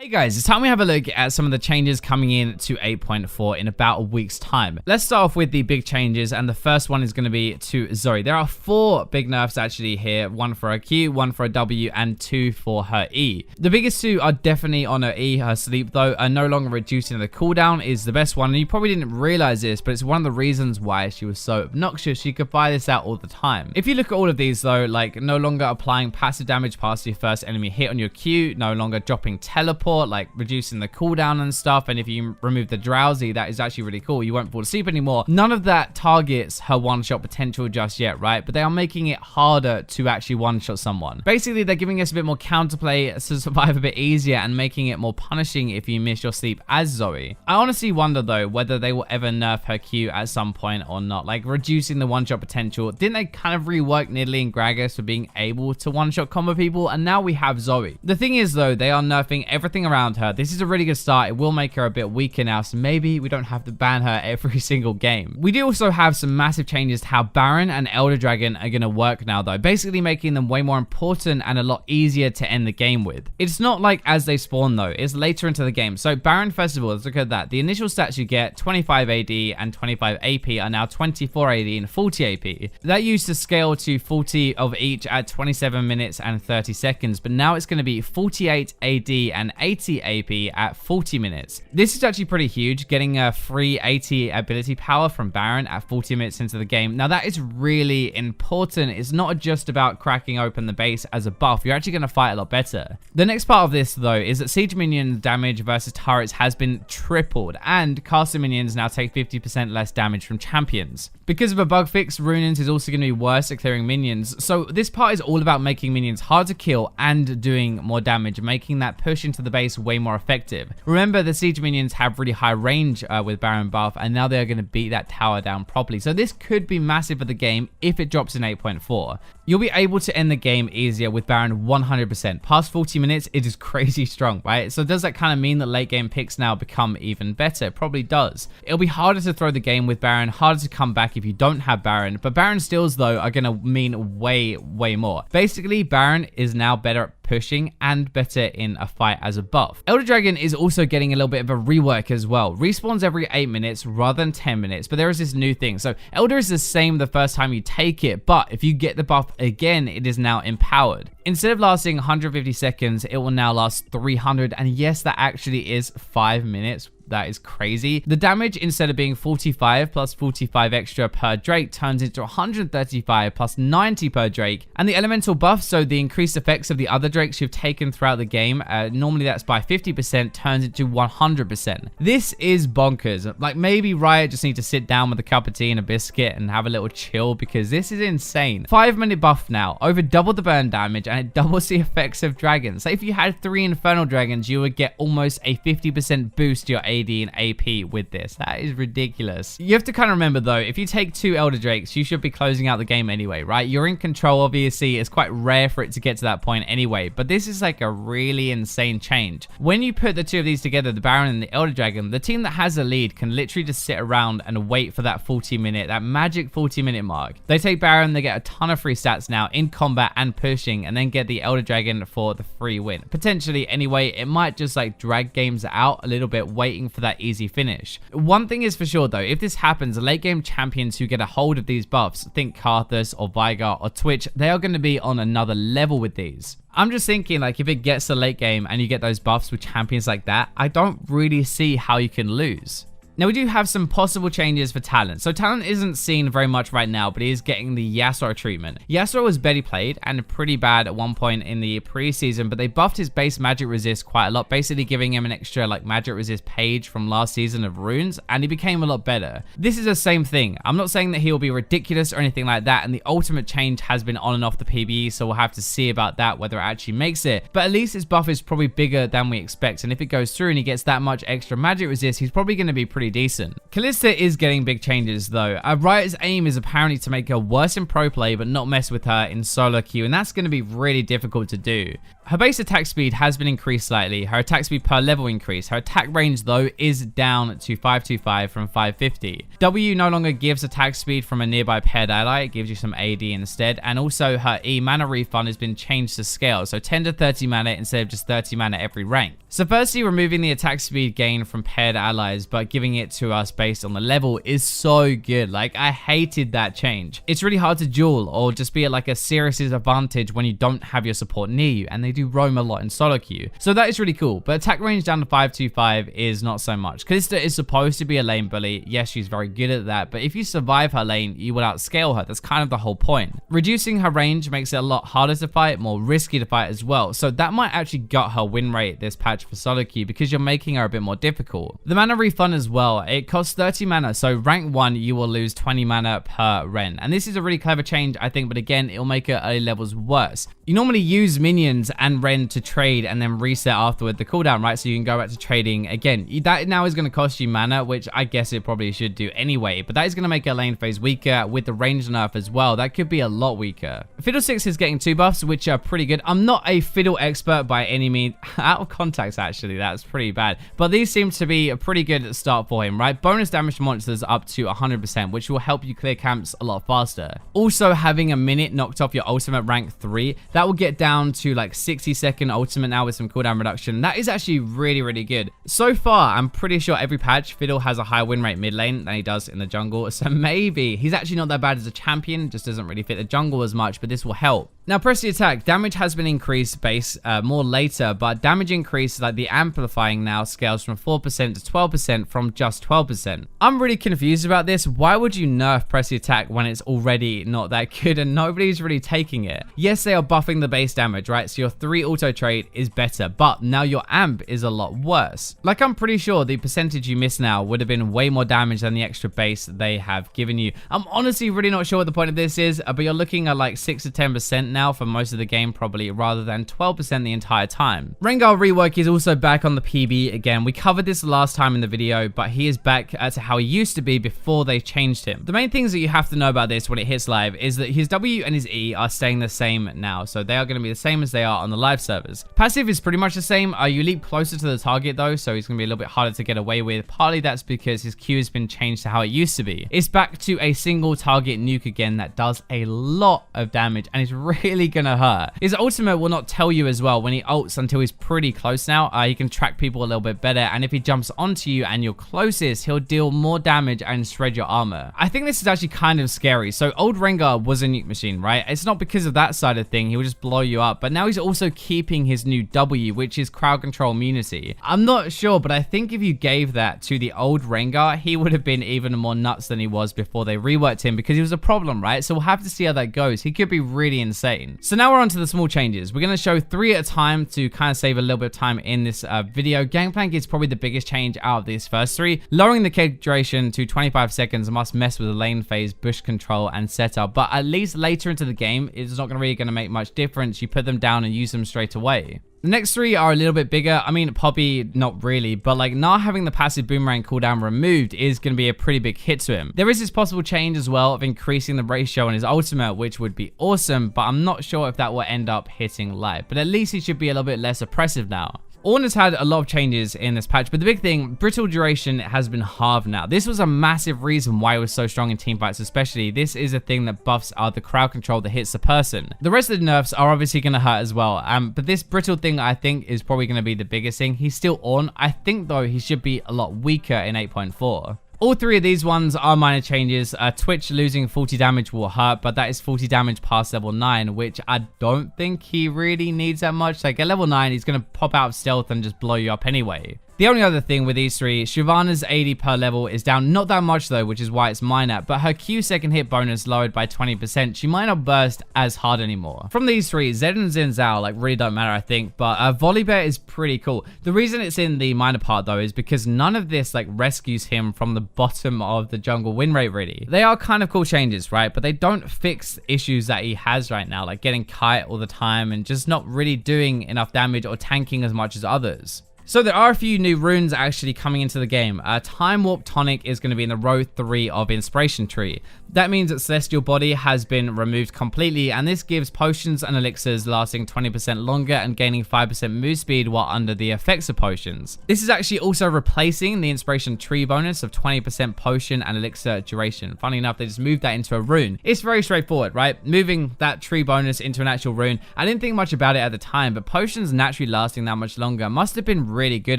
Hey guys, it's time we have a look at some of the changes coming in to 8.4 in about a week's time. Let's start off with the big changes, and the first one is going to be to Azuri. There are 4 big nerfs actually here, 1 for her Q, 1 for her W, and 2 for her E. The biggest 2 are definitely on her E. Her sleep, though, are no longer reducing the cooldown is the best one, and you probably didn't realize this, but it's one of the reasons why she was so obnoxious. She could buy this out all the time. If you look at all of these, though, like no longer applying passive damage past your first enemy hit on your Q, no longer dropping teleport, like reducing the cooldown and stuff, and if you remove the drowsy, that is actually really cool. You won't fall asleep anymore. None of that targets her one-shot potential just yet, right? But they are making it harder to actually one-shot someone. Basically, they're giving us a bit more counterplay to survive a bit easier and making it more punishing if you miss your sleep as Zoe. I honestly wonder, though, whether they will ever nerf her Q at some point or not, like reducing the one-shot potential. Didn't they kind of rework Nidalee and Gragas for being able to one-shot combo people? And now we have Zoe. The thing is, though, they are nerfing everything around her. This is a really good start. It will make her a bit weaker now, so maybe we don't have to ban her every single game. We do also have some massive changes to how Baron and Elder Dragon are going to work now, though, basically making them way more important and a lot easier to end the game with. It's not like as they spawn, though. It's later into the game. So Baron, first of all, let's look at that. The initial stats you get, 25 AD and 25 AP, are now 24 AD and 40 AP. That used to scale to 40 of each at 27 minutes and 30 seconds, but now it's going to be 48 AD and 80 AP at 40 minutes. This is actually pretty huge, getting a free 80 ability power from Baron at 40 minutes into the game. Now that is really important. It's not just about cracking open the base as a buff. You're actually going to fight a lot better. The next part of this, though, is that siege minion damage versus turrets has been tripled, and caster minions now take 50% less damage from champions. Because of a bug fix, Runins is also going to be worse at clearing minions. So this part is all about making minions hard to kill and doing more damage, making that push into the base way more effective. Remember, the siege minions have really high range with Baron buff, and now they're going to beat that tower down properly. So this could be massive for the game if it drops in 8.4. You'll be able to end the game easier with Baron 100%. Past 40 minutes, it is crazy strong, right? So does that kind of mean that late game picks now become even better? It probably does. It'll be harder to throw the game with Baron, harder to come back if you don't have Baron, but Baron steals, though, are going to mean way more. Basically, Baron is now better at pushing and better in a fight as a buff. Elder Dragon is also getting a little bit of a rework as well. Respawns every 8 minutes rather than 10 minutes, but there is this new thing. So Elder is the same the first time you take it, but if you get the buff again, it is now empowered. Instead of lasting 150 seconds, it will now last 300, and yes, that actually is 5 minutes. That is crazy. The damage, instead of being 45 plus 45 extra per Drake, turns into 135 plus 90 per Drake. And the elemental buff, so the increased effects of the other Drakes you've taken throughout the game, normally that's by 50%, turns into 100%. This is bonkers. Like, maybe Riot just need to sit down with a cup of tea and a biscuit and have a little chill, because this is insane. 5-minute buff now, over double the burn damage, and it doubles the effects of dragons. So if you had 3 Infernal Dragons, you would get almost a 50% boost to your AD and AP with this. That is ridiculous. You have to kind of remember, though, if you take 2 Elder Drakes, you should be closing out the game anyway, right? You're in control, obviously. It's quite rare for it to get to that point anyway, but this is like a really insane change. When you put the 2 of these together, the Baron and the Elder Dragon, the team that has a lead can literally just sit around and wait for that 40-minute, that magic 40-minute mark. They take Baron, they get a ton of free stats now in combat and pushing, and then get the Elder Dragon for the free win. Potentially, anyway. It might just like drag games out a little bit, waiting for that easy finish. One thing is for sure, though, if this happens, late game champions who get a hold of these buffs, think Karthus or Veigar or Twitch, they are going to be on another level with these. I'm just thinking, like, if it gets to late game and you get those buffs with champions like that, I don't really see how you can lose. Now, we do have some possible changes for Talent. So Talent isn't seen very much right now, but he is getting the Yasuo treatment. Yasuo was barely played and pretty bad at one point in the preseason, but they buffed his base magic resist quite a lot, basically giving him an extra like magic resist page from last season of runes, and he became a lot better. This is the same thing. I'm not saying that he will be ridiculous or anything like that, and the ultimate change has been on and off the PvE, so we'll have to see about that, whether it actually makes it. But at least his buff is probably bigger than we expect, and if it goes through and he gets that much extra magic resist, he's probably going to be pretty pretty decent. Calista is getting big changes though. Riot's aim is apparently to make her worse in pro play but not mess with her in solo queue, and that's going to be really difficult to do. Her base attack speed has been increased slightly, her attack speed per level increased, her attack range though is down to 525 from 550. W no longer gives attack speed from a nearby paired ally, it gives you some AD instead, and also her E mana refund has been changed to scale, so 10 to 30 mana instead of just 30 mana every rank. So firstly, removing the attack speed gain from paired allies but giving it to us based on the level is so good. Like, I hated that change. It's really hard to duel or just be at like a serious advantage when you don't have your support near you, and they do roam a lot in solo queue. So that is really cool, but attack range down to 525 is not so much. Calista is supposed to be a lane bully. Yes, she's very good at that, but if you survive her lane, you will outscale her. That's kind of the whole point. Reducing her range makes it a lot harder to fight, more risky to fight as well, so that might actually gut her win rate this patch for solo queue because you're making her a bit more difficult. The mana refund as well, it costs 30 mana, so rank 1 you will lose 20 mana per Ren, and this is a really clever change I think, but again it'll make her early levels worse. You normally use minions and Ren to trade and then reset afterward the cooldown, right? So you can go back to trading again. That now is going to cost you mana, which I guess it probably should do anyway, but that is going to make her lane phase weaker with the range nerf as well. That could be a lot weaker. Fiddlesticks is getting 2 buffs, which are pretty good. I'm not a Fiddle expert by any means. Out of context, actually, that's pretty bad. But these seem to be a pretty good start for him, right? Bonus damage to monsters up to 100%, which will help you clear camps a lot faster. Also, having a minute knocked off your ultimate rank 3, that will get down to like 60-second ultimate now with some cooldown reduction. That is actually really, really good. So far, I'm pretty sure every patch, Fiddle has a higher win rate mid lane than he does in the jungle. So maybe he's actually not that bad as a champion, just doesn't really fit the jungle as much, but this will help. Now, press the attack. Damage has been increased base more later, but damage increase, like the amplifying now, scales from 4% to 12% from just 12%. I'm really confused about this. Why would you nerf press the attack when it's already not that good and nobody's really taking it? Yes, they are buffing the base damage, right? So your 3 auto trait is better, but now your amp is a lot worse. Like, I'm pretty sure the percentage you miss now would have been way more damage than the extra base they have given you. I'm honestly really not sure what the point of this is, but you're looking at like 6 to 10% now for most of the game probably, rather than 12% the entire time. Rengar Rework is also back on the PB again. We covered this last time in the video, but he is back to how he used to be before they changed him. The main things that you have to know about this when it hits live is that his W and his E are staying the same now, so they are going to be the same as they are on the live servers. Passive is pretty much the same. You leap closer to the target though, so he's going to be a little bit harder to get away with. Partly that's because his Q has been changed to how it used to be. It's back to a single target nuke again that does a lot of damage and is really going to hurt. His ultimate will not tell you as well when he ults until he's pretty close now. He can track people a little bit better, and if he jumps onto you and you're closest, he'll deal more damage and shred your armor. I think this is actually kind of scary. So old Rengar was a nuke machine, right? It's not because of that side of thing, he will just blow you up, but now he's also keeping his new W, which is crowd control immunity. I'm not sure, but I think if you gave that to the old Rengar, he would have been even more nuts than he was before they reworked him, because he was a problem, right? So we'll have to see how that goes. He could be really insane. So now we're on to the small changes. We're going to show 3 at a time to kind of save a little bit of time in this video. Gangplank is probably the biggest change out of these first 3. Lowering the kill duration to 25 seconds must mess with the lane phase, bush control, and setup, but at least later into the game, it's not really going to make much difference. You put them down and use them straight away. The next 3 are a little bit bigger. I mean, Poppy, not really, but like not having the passive boomerang cooldown removed is going to be a pretty big hit to him. There is this possible change as well of increasing the ratio on his ultimate, which would be awesome, but I'm not sure if that will end up hitting live. But at least he should be a little bit less oppressive now. Ornn has had a lot of changes in this patch, but the big thing, brittle duration has been halved now. This was a massive reason why it was so strong in teamfights especially. This is a thing that buffs are the crowd control that hits the person. The rest of the nerfs are obviously going to hurt as well, but this brittle thing I think is probably going to be the biggest thing. He's still Ornn. I think though he should be a lot weaker in 8.4. All 3 of these ones are minor changes. Twitch losing 40 damage will hurt, but that is 40 damage past level 9, which I don't think he really needs that much. Like at level 9, he's going to pop out of stealth and just blow you up anyway. The only other thing with these 3, Shyvana's AD per level is down not that much though, which is why it's minor, but her Q second hit bonus lowered by 20%. She might not burst as hard anymore. From these 3, Zed and Xin Zhao like really don't matter I think, but Volibear is pretty cool. The reason it's in the minor part though is because none of this like rescues him from the bottom of the jungle win rate really. They are kind of cool changes, right? But they don't fix issues that he has right now, like getting kite all the time and just not really doing enough damage or tanking as much as others. So there are a few new runes actually coming into the game. Time Warp Tonic is going to be in the row 3 of Inspiration Tree. That means that Celestial Body has been removed completely, and this gives potions and elixirs lasting 20% longer and gaining 5% move speed while under the effects of potions. This is actually also replacing the Inspiration Tree bonus of 20% potion and elixir duration. Funny enough, they just moved that into a rune. It's very straightforward, right? Moving that tree bonus into an actual rune. I didn't think much about it at the time, but potions naturally lasting that much longer must have been really good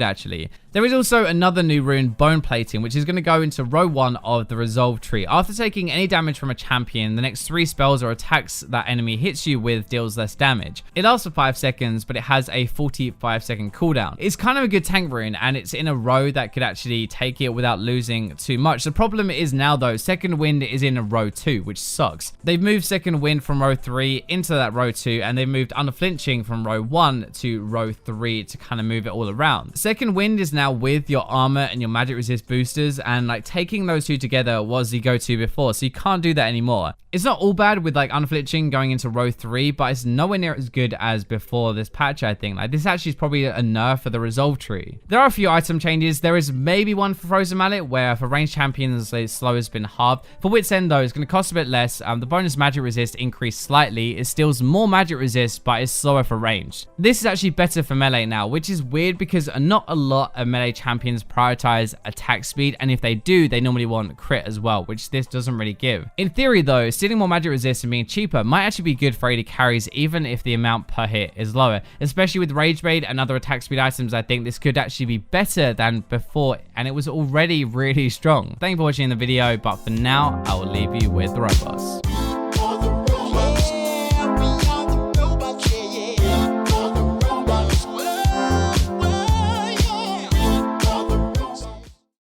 actually. There is also another new rune, Bone Plating, which is going to go into row 1 of the Resolve tree. After taking any damage from a champion, the next 3 spells or attacks that enemy hits you with deals less damage. It lasts for 5 seconds, but it has a 45-second cooldown. It's kind of a good tank rune, and it's in a row that could actually take it without losing too much. The problem is now though, Second Wind is in row 2, which sucks. They've moved Second Wind from row 3 into that row 2, and they've moved Unflinching from row 1 to row 3 to kind of move it all around. Second Wind is now with your armor and your magic resist boosters, and like taking those two together was the go-to before, so you can't do that anymore. It's not all bad with like Unflinching going into row 3, but it's nowhere near as good as before this patch, I think. Like this actually is probably a nerf for the Resolve tree. There are a few item changes. There is maybe one for Frozen Mallet, where for ranged champions the slow has been halved. For Wit's End though, it's going to cost a bit less. The bonus magic resist increased slightly. It steals more magic resist, but is slower for ranged. This is actually better for melee now, which is weird because not a lot of melee champions prioritize attack speed, and if they do, they normally want crit as well, which this doesn't really give. In theory though, stealing more magic resist and being cheaper might actually be good for AD carries, even if the amount per hit is lower. Especially with Rage Blade and other attack speed items, I think this could actually be better than before, and it was already really strong. Thank you for watching the video, but for now, I will leave you with the robots.